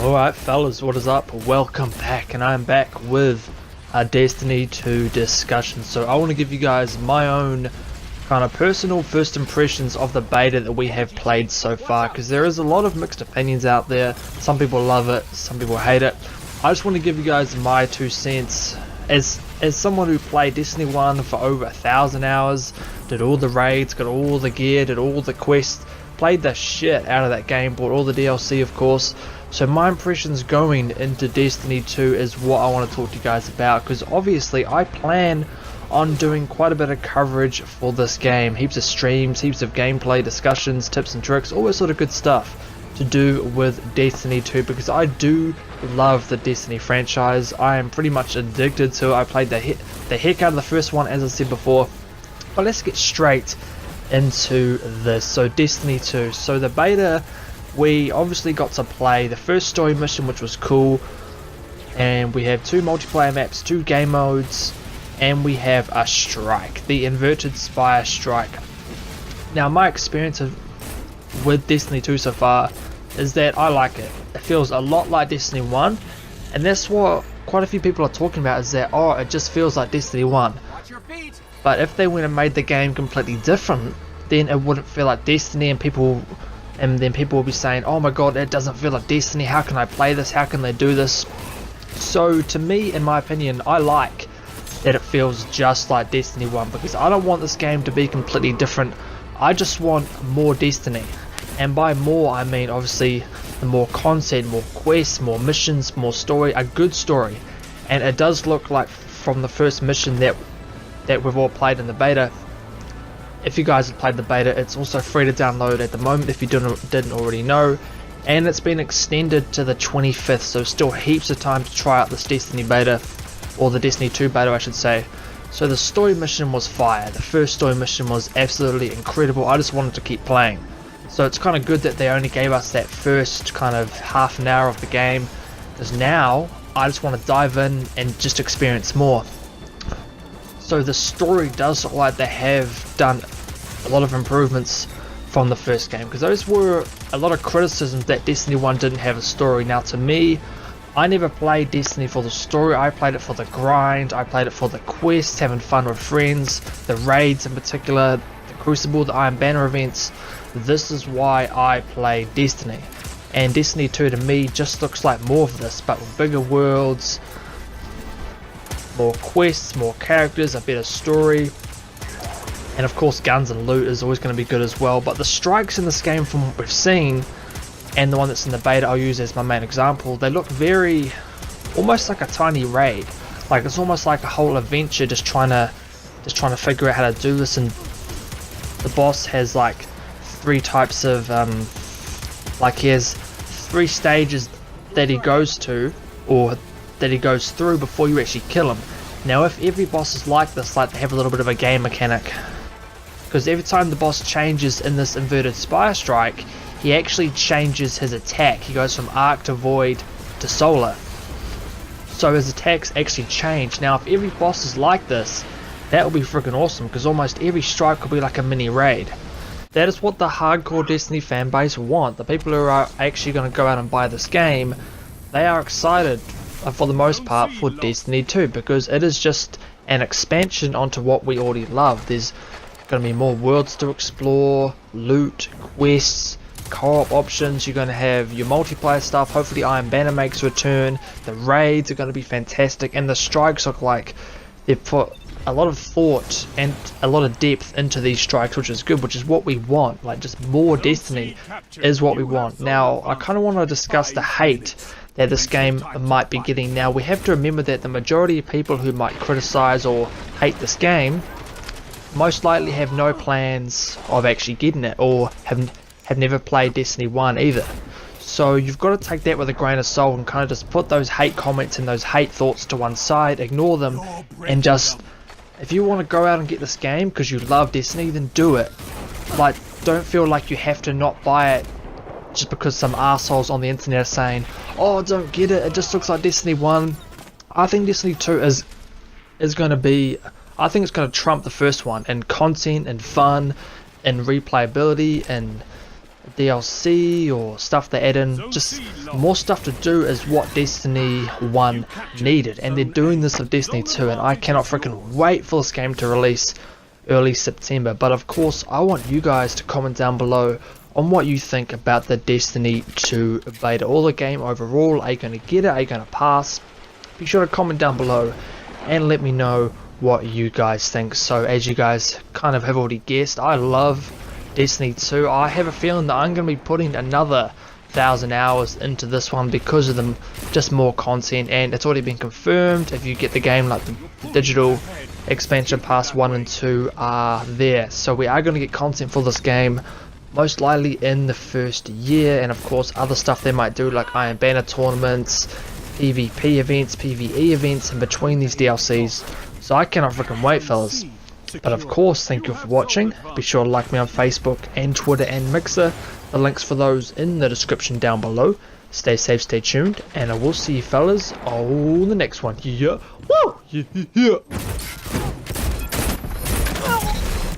Alright fellas, what is up? Welcome back, and I'm back with a Destiny 2 discussion. So I want to give you guys my own kind of personal first impressions of the beta that we have played so far, because there is a lot of mixed opinions out there. Some people love it, some people hate it. I just want to give you guys my 2 cents as someone who played Destiny 1 for over 1,000 hours, did all the raids, got all the gear, did all the quests, played the shit out of that game, bought all the DLC of course. So my impressions going into Destiny 2 is what I want to talk to you guys about, because obviously I plan on doing quite a bit of coverage for this game, heaps of streams, heaps of gameplay, discussions, tips and tricks, all that sort of good stuff to do with Destiny 2, because I do love the Destiny franchise. I am pretty much addicted to it. I played the heck out of the first one, as I said before. But let's get straight into this. So Destiny 2, so the beta, we obviously got to play the first story mission, which was cool, and we have 2 multiplayer maps, 2 game modes, and we have a strike, the inverted spire strike. Now my experience with Destiny 2 so far is that I like it. It feels a lot like Destiny 1, and that's what quite a few people are talking about, is that, oh, it just feels like Destiny 1. But if they went and made the game completely different, then it wouldn't feel like Destiny, and then people will be saying, oh my god, it doesn't feel like Destiny, how can I play this, how can they do this? So to me, in my opinion, I like that it feels just like Destiny 1, because I don't want this game to be completely different. I just want more Destiny, and by more I mean obviously the more content, more quests, more missions, more story, a good story. And it does look like from the first mission that we've all played in the beta. If you guys have played the beta, it's also free to download at the moment if you didn't already know, and it's been extended to the 25th, so still heaps of time to try out this Destiny beta, or the Destiny 2 beta I should say. So the story mission was fire. The first story mission was absolutely incredible. I just wanted to keep playing. So it's kind of good that they only gave us that first kind of half an hour of the game, because now I just want to dive in and just experience more. So the story does look like they have done a lot of improvements from the first game, because those were a lot of criticisms that Destiny 1 didn't have a story. Now to me, I never played Destiny for the story, I played it for the grind, I played it for the quests, having fun with friends, the raids in particular, the Crucible, the Iron Banner events. This is why I play Destiny, and Destiny 2 to me just looks like more of this, but with bigger worlds, more quests, more characters, a better story, and of course guns and loot is always going to be good as well. But the strikes in this game, from what we've seen, and the one that's in the beta I'll use as my main example, they look very, almost like a tiny raid. Like it's almost like a whole adventure, just trying to figure out how to do this. And the boss has like 3 types of like he has 3 stages that he goes to, or that he goes through before you actually kill him. Now if every boss is like this, like they have a little bit of a game mechanic, because every time the boss changes in this inverted spire strike, he actually changes his attack. He goes from arc to void to solar, so his attacks actually change. Now if every boss is like this, that would be freaking awesome, because almost every strike will be like a mini raid. That is what the hardcore Destiny fanbase want. The people who are actually going to go out and buy this game, they are excited for the most part for Destiny 2, because it is just an expansion onto what we already love. There's going to be more worlds to explore, loot, quests, co-op options. You're going to have your multiplayer stuff. Hopefully Iron Banner makes a return. The raids are going to be fantastic, and the strikes look like they've put a lot of thought and a lot of depth into these strikes, which is good, which is what we want. Like, just more Destiny is what we want. Now I kind of want to discuss the hate that this game might be getting. Now we have to remember that the majority of people who might criticize or hate this game most likely have no plans of actually getting it, or have never played Destiny 1 either. So you've got to take that with a grain of salt, and kind of just put those hate comments and those hate thoughts to one side, ignore them, and just, if you want to go out and get this game because you love Destiny, then do it. Like, don't feel like you have to not buy it just because some assholes on the internet are saying, oh, don't get it, it just looks like Destiny 1. I think Destiny 2 is going to be, I think it's going to trump the first one in content and fun and replayability and DLC or stuff they add in, just more stuff to do is what Destiny 1 needed, and they're doing this with Destiny 2, and I cannot freaking wait for this game to release early September. But of course, I want you guys to comment down below on what you think about the Destiny 2 beta or the game overall. Are you going to get it? Are you going to pass? Be sure to comment down below and let me know what you guys think. So as you guys kind of have already guessed, I love Destiny 2. I have a feeling that I'm going to be putting another 1,000 hours into this one because of them, just more content, and it's already been confirmed. If you get the game, like the digital expansion pass 1 and 2 are there, so we are going to get content for this game most likely in the first year, and of course other stuff they might do like Iron Banner tournaments, PvP events, PvE events in between these DLCs. So I cannot freaking wait, fellas. But of course, thank you for watching. Be sure to like me on Facebook and Twitter and Mixer. The links for those in the description down below. Stay safe, stay tuned, and I will see you fellas on the next one. Yeah. Woo! Yeah.